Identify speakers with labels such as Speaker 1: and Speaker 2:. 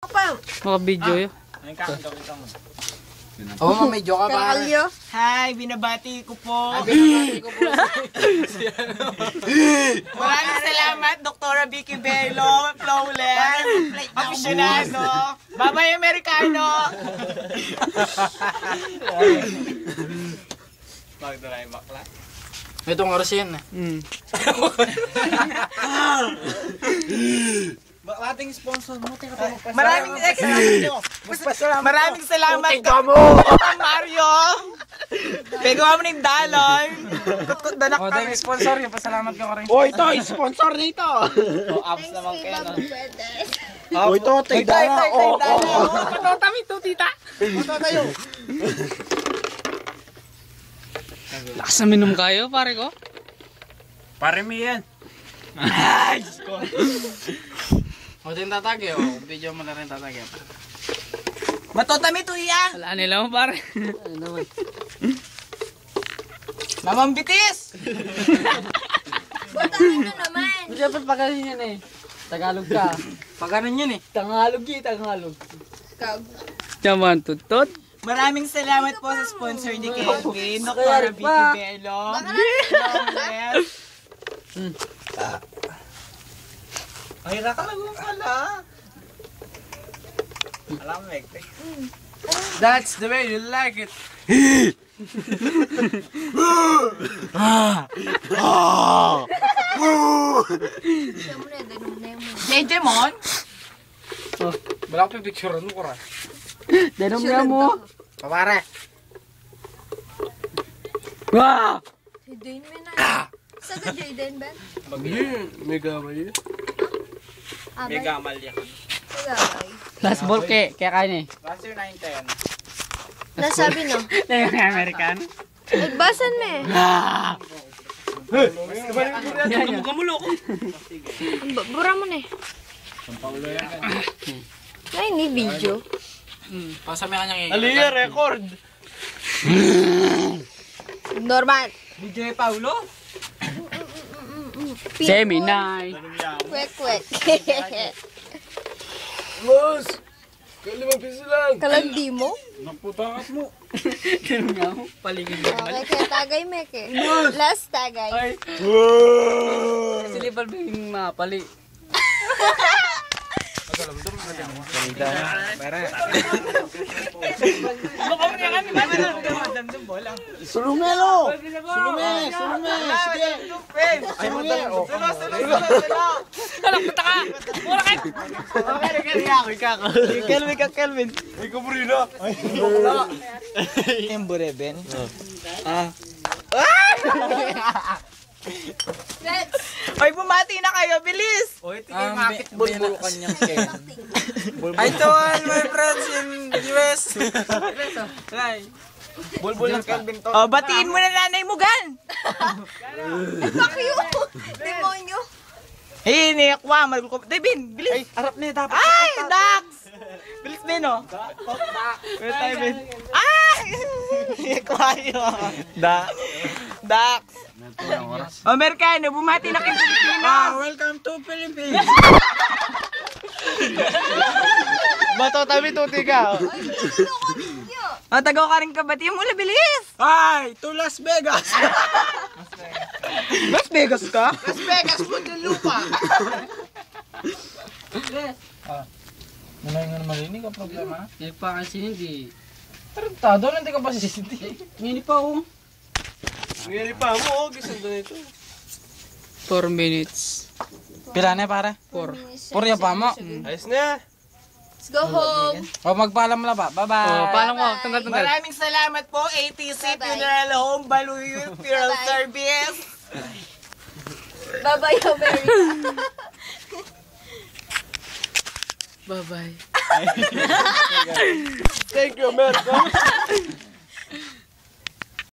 Speaker 1: Mga video yun.
Speaker 2: Oo, medyo ka ba?
Speaker 3: Hi, binabati ko po. Maraming salamat, Dr. Vicky Bello, Flawless, Aficionado, Babay Americano. Magdalay bakla.
Speaker 2: Itong oras yan eh.
Speaker 3: Ating sponsor mo, maraming salamat Mario. Pegawa mo ng dalon.
Speaker 2: O, dahil sponsor yung pasalamat ko rin.
Speaker 4: Oh, ito, sponsor nito.
Speaker 3: Apps naman kayo.
Speaker 4: Oh, ito, tigdala. Oh,
Speaker 3: Patotami to, tita.
Speaker 4: tayo.
Speaker 1: Lakas na minom kayo, pare ko.
Speaker 4: Pare mo yan.
Speaker 3: Ay, Diyos ko.
Speaker 2: O, din tatagyo. Video mo na rin tatagyo.
Speaker 3: Matotami to iya.
Speaker 1: Wala nila mo, pare.
Speaker 3: Mamang bitis.
Speaker 5: Butangin na naman.
Speaker 2: Dapat pagaling yan eh. Tagalog ka. Paganan yun eh. Tagalog eh, Tagalog.
Speaker 1: Yaman, tutot.
Speaker 3: Maraming salamat po sa sponsor ni Kelvin, Dr. Vicky Bello. Flawless. Ay, nakalago pala. Alam mo, Mekte.
Speaker 2: That's the way you like it.
Speaker 3: Jejemon?
Speaker 2: Wala ko pipicturean mo ko ra.
Speaker 1: Danom nga mo.
Speaker 2: Pare.
Speaker 1: Wah!
Speaker 5: Si Jane mo na. Sa ka Jayden, Ben?
Speaker 4: Mega mali.
Speaker 3: May gamal yan.
Speaker 5: Sagay.
Speaker 1: Last ball kaya kaya ni.
Speaker 3: Last year 9-10.
Speaker 5: Nasabi no?
Speaker 1: American.
Speaker 5: Nagbasan me.
Speaker 1: Kamulo ko.
Speaker 5: Bura mo na eh. Ay, ni video.
Speaker 2: Pasami ka niyang
Speaker 4: Aliya, record.
Speaker 5: Normal.
Speaker 3: DJ Paulo?
Speaker 1: Gemini.
Speaker 5: Kwek.
Speaker 4: Boss, kalimang piso lang.
Speaker 5: Kalandi mo?
Speaker 4: Naputangat mo.
Speaker 1: Danom nga mo. Paligid mo.
Speaker 5: Okay, kaya tagay meke. Last tagay.
Speaker 1: Kasi libal ba yung mapali?
Speaker 4: Sulumelo. Sulumelo. Sige. Ay, madali. Oh.
Speaker 3: Kelvin.
Speaker 4: Ay, kaburina. Ay,
Speaker 3: Yung bureben.
Speaker 5: Let's.
Speaker 3: Ay, bumati na kayo, bilis!
Speaker 2: O, ito yung makit bulbul kanyang Ken. Hi to all my friends in US. Hi.
Speaker 3: Bulbul ng Kelvin to. Oh, batiin mo na nanay mo, Gan!
Speaker 5: Fuck you. Demonyo.
Speaker 3: Eh, niyakwa, malulko. Devin, bilis! Ay,
Speaker 2: Harap na dapat.
Speaker 3: Ay, Dax! Bilis din, oh. Bilis tayo, Bin. Ay! Niyakwa yun. Dax! Amerikano, bumati na kayo Pilipino!
Speaker 2: Welcome to Philippines.
Speaker 4: Bato, tabi, tuti ka.
Speaker 3: Tagaw ka rin kabati mo, bilis!
Speaker 4: Hi, to Las Vegas.
Speaker 3: Las Vegas ka?
Speaker 4: Las Vegas, Muntinlupa.
Speaker 2: Muna yung marinig ang problema.
Speaker 1: Hindi pa kasi hindi.
Speaker 2: Tarantado, hindi ka pa sisindi.
Speaker 1: Hindi pa ako.
Speaker 4: Ngayon pa mo, gisang doon ito.
Speaker 1: 4 minutes.
Speaker 2: Pila na pare?
Speaker 1: 4.
Speaker 2: Purya pa mo.
Speaker 4: Ayos na.
Speaker 5: Let's go home.
Speaker 2: O magpaalam na ba? Bye-bye.
Speaker 1: Oh, paano ko? Tunggal.
Speaker 3: Maraming salamat po, ATC Funeral Home, Baluyu Funeral
Speaker 5: Bye-bye.
Speaker 3: Service.
Speaker 5: Bye-bye, America.
Speaker 1: Bye-bye.
Speaker 4: Thank you, America.